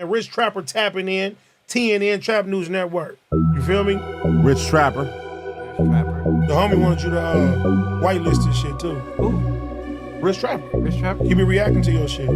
And Rich Trapper tapping in, TNN Trap News Network. You feel me? Rich Trapper. The homie wanted you to whitelist this shit too. Who? Rich Trapper. Rich Trapper? He be reacting to your shit.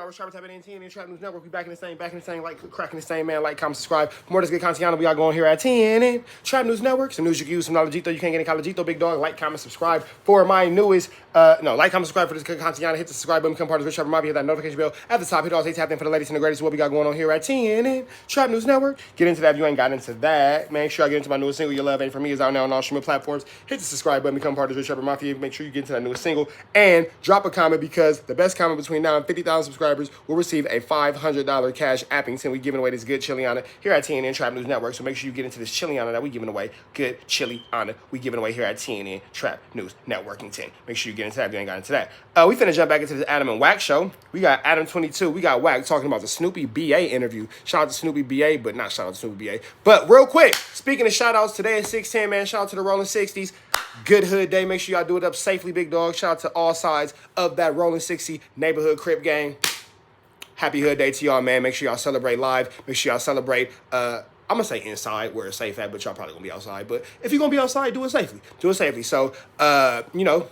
Rich Trapper tapping in, TNN Trap News Network. We back in the same, like cracking the same, man. Like, comment, subscribe. For more of this good content, we are going here at TNN Trap News Network. Some news you can use, some knowledge you can't get in Collegito, big dog. Like, comment, subscribe for my newest. Like, comment, subscribe for this good content. Hit the subscribe button, become part of the Rich Trapper Mafia. Hit that notification bell at the top. Hit all tapped in for the latest and the greatest. What we got going on here at TNN Trap News Network. Get into that if you ain't got into that. Make sure I get into my newest single, Your Love Ain't For Me, is out now on all streaming platforms. Hit the subscribe button, become part of the Rich Trapper Mafia. Make sure you get into that newest single and drop a comment, because the best comment between now and 50,000 subscribers will receive a $500 cash Appington. We giving away this good Chiliana here at TNN Trap News Network. So make sure you get into this Chiliana that we giving away. Good Chiliana we giving away here at TNN Trap News Networking 10. Make sure you get into that if you ain't got into that. We finna jump back into this Adam and Wack show. We got Adam 22. We got Wack talking about the Snoopy BA interview. Shout out to Snoopy BA, but not shout out to Snoopy BA. But real quick, speaking of shout outs, today is 610, man. Shout out to the Rolling 60s. Good hood day. Make sure y'all do it up safely, big dog. Shout out to all sides of that Rolling 60 neighborhood crib gang. Happy hood day to y'all, man. Make sure y'all celebrate live. Make sure y'all celebrate, I'm going to say inside where it's safe at, but y'all probably going to be outside. But if you're going to be outside, do it safely. Do it safely. So, you know,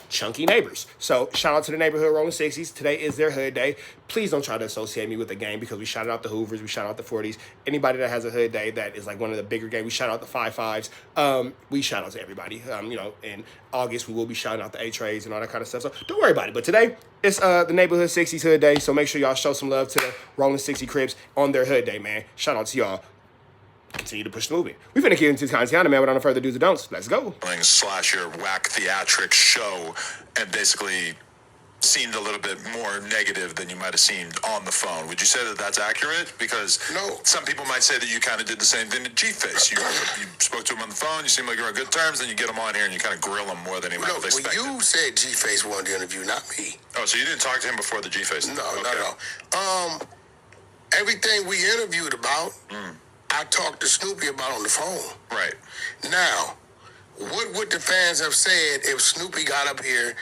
chunky neighbors. So shout out to the neighborhood Rolling 60s. Today is their hood day. Please don't try to associate me with the gang, because we shouted out the Hoovers, we shout out the 40s. Anybody that has a hood day that is like one of the bigger gangs, we shout out the 5-5s. We shout out to everybody. You know, in August we will be shouting out the A-Trays and all that kind of stuff. So don't worry about it. But today it's the neighborhood 60s hood day. So make sure y'all show some love to the Rolling 60 Cribs on their hood day, man. Shout out to y'all. Continue to push the movie. We finna get into this content, man, without no further do's or don'ts. Let's go. / your Wack theatrics show, and basically seemed a little bit more negative than you might have seemed on the phone. Would you say that that's accurate? Because no, some people might say that you kind of did the same thing to G-Face. You spoke to him on the phone, you seem like you're on good terms, then you get him on here and you kind of grill him more than he might have expected. Well, you said G-Face wanted the interview, not me. Oh, so you didn't talk to him before the G-Face? No, okay. No. Everything we interviewed about, I talked to Snoopy about on the phone. Right. Now, what would the fans have said if Snoopy got up here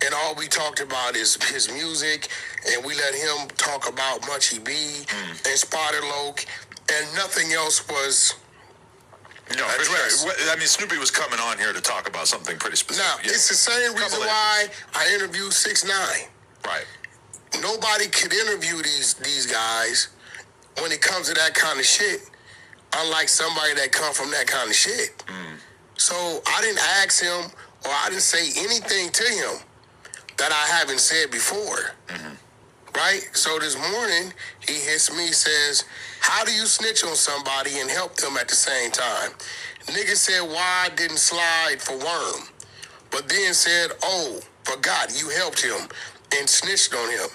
and all we talked about is his music, and we let him talk about Munchie B and Spotted Loke, and nothing else was addressed? I mean, Snoopy was coming on here to talk about something pretty specific. Now, it's the same reason why I interviewed 6ix9ine. Right. Nobody could interview these guys when it comes to that kind of shit, unlike somebody that come from that kind of shit. So I didn't ask him, or I didn't say anything to him that I haven't said before. Right? So this morning, he hits me, says, how do you snitch on somebody and help them at the same time? Nigga said, why I didn't slide for Worm? But then said, oh, forgot you helped him and snitched on him.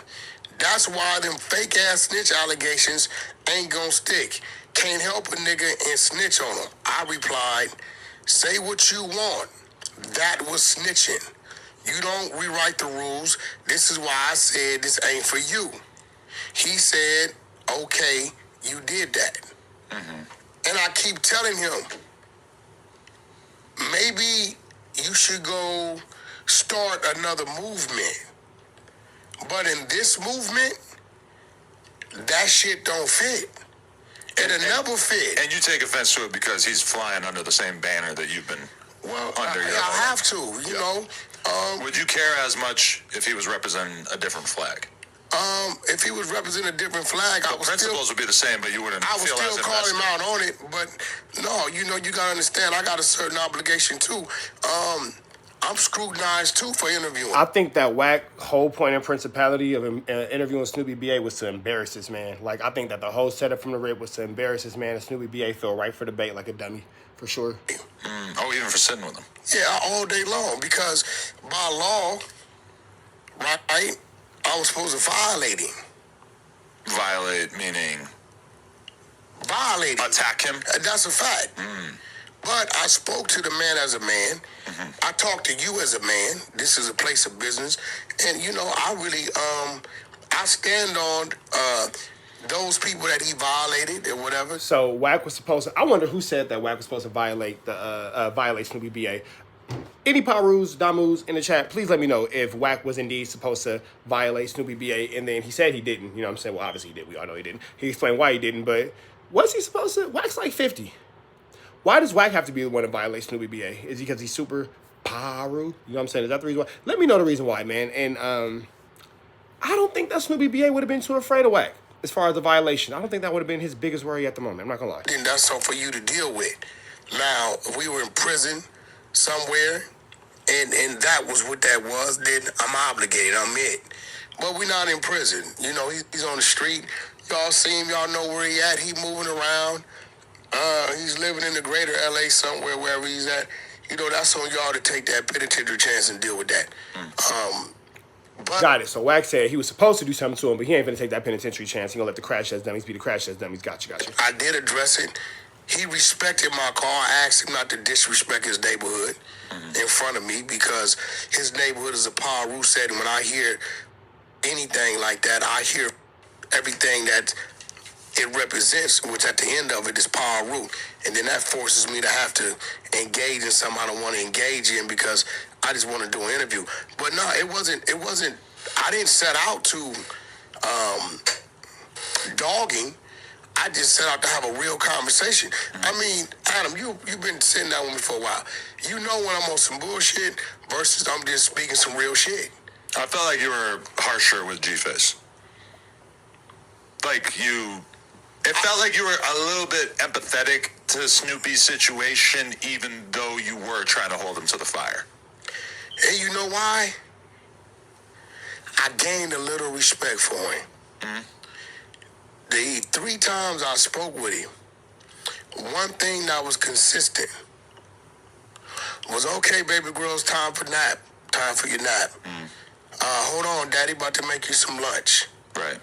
That's why them fake-ass snitch allegations ain't gonna stick. Can't help a nigga and snitch on him. I replied, say what you want. That was snitching. You don't rewrite the rules. This is why I said this ain't for you. He said, okay, you did that. And I keep telling him, maybe you should go start another movement. But in this movement, that shit don't fit. It'll never fit. And you take offense to it because he's flying under the same banner that you've been under. I have to, you know. Would you care as much if he was representing a different flag? If he was representing a different flag, I would principles would be the same, but you wouldn't. I would still call him out on it. But no, you know, you gotta understand, I got a certain obligation too. I'm scrutinized too for interviewing. I think that Wack whole point and principality of interviewing Snoopy BA was to embarrass this man. Like, I think that the whole setup from the rip was to embarrass this man, and Snoopy BA fell right for the bait like a dummy, for sure. Oh, even for sitting with him. Yeah, all day long, because by law, right, I was supposed to violate him. Violate meaning? Violate him. Attack him? That's a fact. But I spoke to the man as a man. I talked to you as a man. This is a place of business. And, you know, I really, I stand on those people that he violated or whatever. So Wack was supposed to, I wonder who said that Wack was supposed to violate the Violate Snoopy BA. Any Parus, Damus in the chat, please let me know if Wack was indeed supposed to violate Snoopy BA, and then he said he didn't. You know what I'm saying? Well, obviously he did. We all know he didn't. He explained why he didn't, but was he supposed to? Wack's like 50. Why does Wack have to be the one to violate Snoopy BA? Is he because he's super Paru? You know what I'm saying? Is that the reason why? Let me know the reason why, man. And I don't think that Snoopy BA would have been too afraid of Wack as far as the violation. I don't think that would have been his biggest worry at the moment. I'm not going to lie. And that's something for you to deal with. Now, if we were in prison somewhere, and that was what that was, then I'm obligated. I'm it. But we're not in prison. You know, he's on the street. Y'all see him. Y'all know where he at. He moving around. He's living in the greater LA somewhere, wherever he's at. You know, that's on y'all to take that penitentiary chance and deal with that. But got it. So Wack said he was supposed to do something to him, but he ain't finna take that penitentiary chance. He gonna let the crash test dummies be the crash test dummies. Gotcha. I did address it. He respected my car. I asked him not to disrespect his neighborhood in front of me because his neighborhood is a Paru setting. When I hear anything like that, I hear everything that it represents, which at the end of it is Paru. And then that forces me to have to engage in something I don't want to engage in because I just want to do an interview. But no, it wasn't, I didn't set out to dogging. I just set out to have a real conversation. I mean, Adam, you've been sitting down with me for a while. You know when I'm on some bullshit versus I'm just speaking some real shit. I felt like you were harsher with G-Face. It felt like you were a little bit empathetic to Snoopy's situation, even though you were trying to hold him to the fire. And you know why? I gained a little respect for him. The 3 times I spoke with him, one thing that was consistent was, okay, baby girl, it's time for nap. Time for your nap. Hold on, daddy, about to make you some lunch. Right.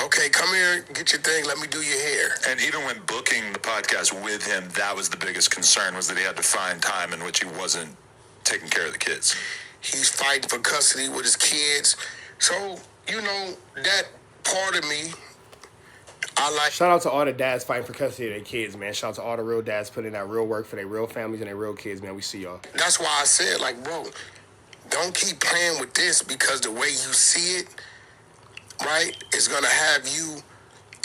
Okay, come here, get your thing, let me do your hair. And even when booking the podcast with him, that was the biggest concern, was that he had to find time in which he wasn't taking care of the kids. He's fighting for custody with his kids. So, you know, that part of me, I like. Shout out to all the dads fighting for custody of their kids, man. Shout out to all the real dads putting in that real work for their real families and their real kids, man. We see y'all. That's why I said, like, bro, don't keep playing with this because the way you see it, right, is going to have you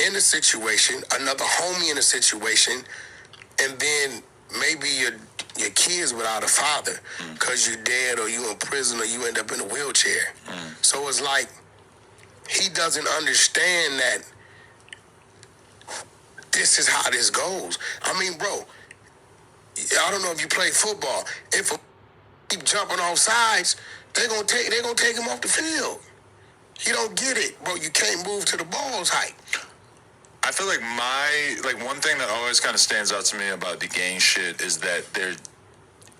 in a situation, another homie in a situation, and then maybe your kids without a father because you're dead or you in prison or you end up in a wheelchair. So it's like he doesn't understand that this is how this goes. I mean, bro, I don't know if you play football. If a keep jumping off sides, they're gonna take him off the field. You don't get it, bro. You can't move to the ball's height. I feel like one thing that always kind of stands out to me about the gang shit is that there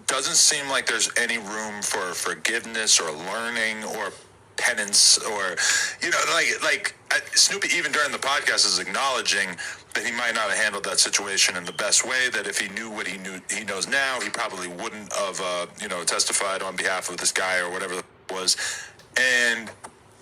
doesn't seem like there's any room for forgiveness or learning or penance or, you know, like Snoopy even during the podcast is acknowledging that he might not have handled that situation in the best way, that if he knew what he knows now, he probably wouldn't have, testified on behalf of this guy or whatever it was. And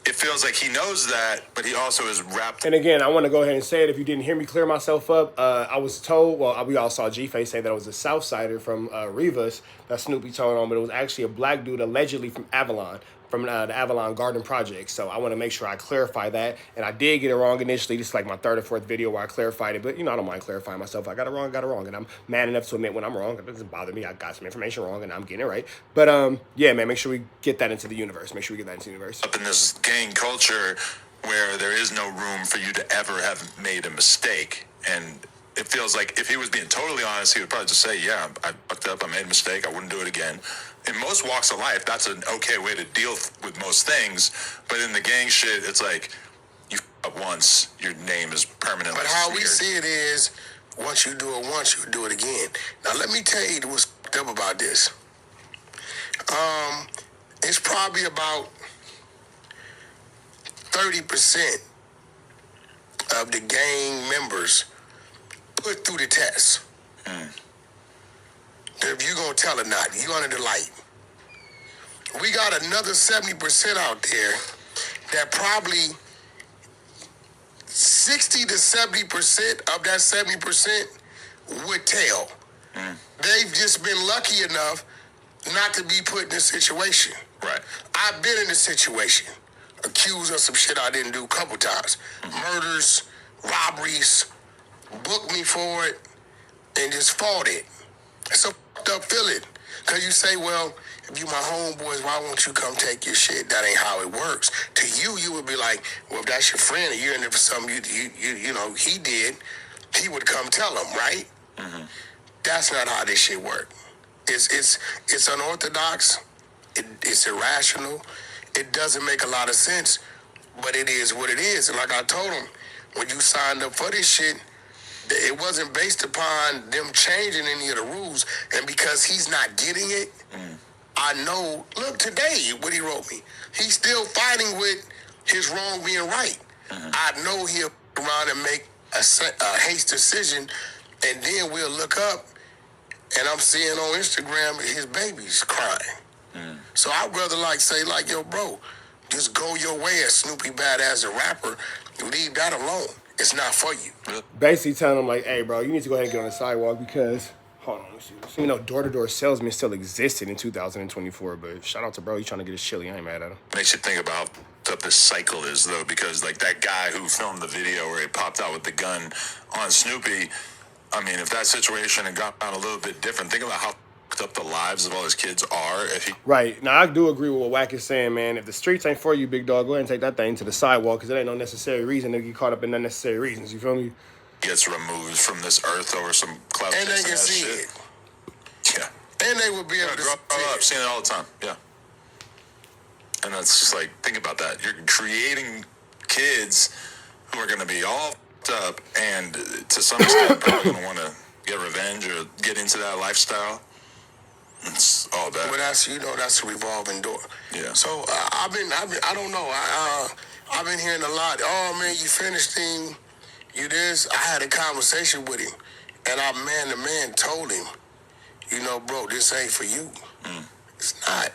it feels like he knows that, but he also is wrapped. And again, I want to go ahead and say it. If you didn't hear me clear myself up, I was told, well, we all saw G-Face say that it was a Southsider from Rivas that Snoopy told on, but it was actually a black dude allegedly from Avalon, from the Avalon Garden Project. So I want to make sure I clarify that. And I did get it wrong initially. This is like my 3rd or 4th video where I clarified it. But, you know, I don't mind clarifying myself. I got it wrong. And I'm man enough to admit when I'm wrong. It doesn't bother me. I got some information wrong and I'm getting it right. But, yeah, man, make sure we get that into the universe. Up in this gang culture where there is no room for you to ever have made a mistake. And it feels like if he was being totally honest, he would probably just say, yeah, I fucked up. I made a mistake. I wouldn't do it again. In most walks of life, that's an okay way to deal with most things. But in the gang shit, it's like, you f up once, your name is permanently But how seared. we see it is, once you do it once, you do it again. Now, let me tell you what's f***ed up about this. It's probably about 30% of the gang members put through the test. If you're going to tell or not, you under the light. We got another 70% out there that probably 60 to 70% of that 70% would tell. They've just been lucky enough not to be put in this situation. Right. I've been in this situation, accused of some shit I didn't do a couple times. Murders, robberies, booked me for it, and just fought it. It's a fucked up feeling. Because you say, well, if you my homeboys, why won't you come take your shit? That ain't how it works. To you, you would be like, well, if that's your friend and you're in there for something you know, he did, he would come tell him, right? Mm-hmm. That's not how this shit works. It's unorthodox. It's irrational. It doesn't make a lot of sense, but it is what it is. And like I told him, when you signed up for this shit, it wasn't based upon them changing any of the rules. And because he's not getting it, I know, look, today, what he wrote me, he's still fighting with his wrong being right. I know he'll around and make a haste decision, and then we'll look up, and I'm seeing on Instagram his baby's crying. So I'd rather say, yo, bro, just go your way as Snoopy Badàźź, a rapper. Leave that alone. It's not for you. Basically telling him, like, hey, bro, you need to go ahead and get on the sidewalk because, hold on, let's see. You know, door-to-door salesmen still existed in 2024, but shout out to bro, he's trying to get his chili. I ain't mad at him. Makes you think about what this cycle is, though, because, like, that guy who filmed the video where he popped out with the gun on Snoopy, I mean, if that situation had gotten a little bit different, think about how up the lives of all his kids are if he... Right. Now, I do agree with what Wack is saying, man. If the streets ain't for you, big dog, go ahead and take that thing to the sidewalk because it ain't no necessary reason to get caught up in unnecessary reasons. You feel me? Gets removed from this earth over some clout. And they can see shit. it. Yeah. And they will be able to grow see up, it. seeing it all the time. Yeah. And that's just like, think about that. You're creating kids who are going to be all f***ed up and to some extent probably going to want to get revenge or get into that lifestyle. It's all bad. But that's, that's a revolving door. Yeah. So I don't know. I've been hearing a lot. Oh man, you finished him. You this. I had a conversation with him, and I man to man told him, bro, this ain't for you. It's not.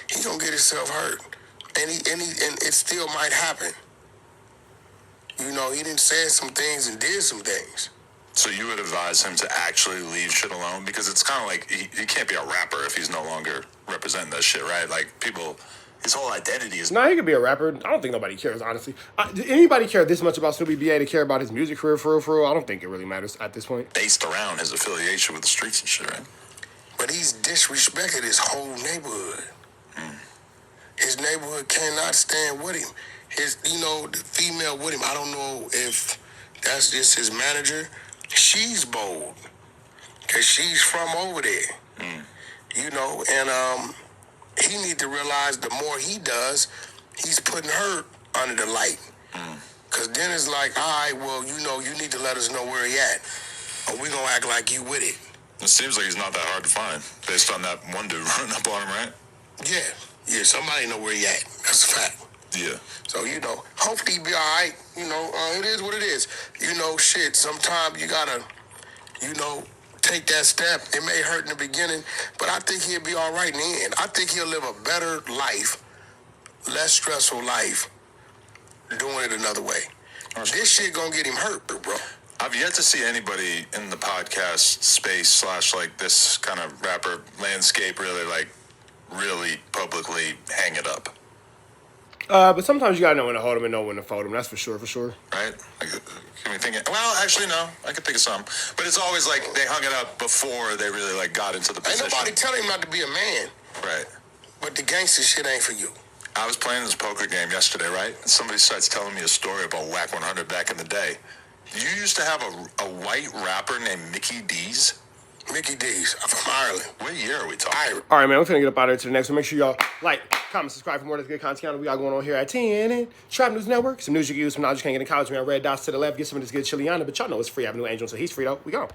He gonna get himself hurt, and it still might happen. He didn't say some things and did some things. So you would advise him to actually leave shit alone? Because it's kind of like he can't be a rapper if he's no longer representing that shit, right? Like, people, his whole identity is... Nah, he could be a rapper. I don't think nobody cares, honestly. Did anybody care this much about Snoopy B.A. to care about his music career for real? I don't think it really matters at this point. Based around his affiliation with the streets and shit, right? But he's disrespected his whole neighborhood. His neighborhood cannot stand with him. The female with him, I don't know if that's just his manager. She's bold because she's from over there, and he need to realize the more he does, he's putting her under the light. Because then it's like, all right, well, you need to let us know where he at, or we gonna act like you with it. It seems like he's not that hard to find based on that one dude running up on him, right? Yeah, somebody know where he at. That's a fact. Yeah. So, hopefully he be all right. It is what it is. Shit, sometimes you gotta, take that step. It may hurt in the beginning, but I think he'll be all right in the end. I think he'll live a better life, less stressful life, doing it another way. This shit gonna get him hurt, bro. I've yet to see anybody in the podcast space / like this kind of rapper landscape really publicly hang it up. But sometimes you gotta know when to hold him and know when to fold him. That's for sure. Right? Can we think of... Well, actually, no. I could think of some. But it's always like they hung it up before they really got into the position. Ain't nobody telling him not to be a man. Right. But the gangster shit ain't for you. I was playing this poker game yesterday, right? And somebody starts telling me a story about Wack 100 back in the day. You used to have a white rapper named Mickey D's? Mickey D's. I'm from Ireland. What year are we talking? All right, man, we're finna get up out of here to the next one. Make sure y'all like, comment, subscribe for more of this good content we got going on here at TNN Trap News Network. Some news you can use, some knowledge you can't get in college. Man, red dots to the left. Get some of this good chili on it. But y'all know it's free. I have a new angel, so he's free, though. We gone.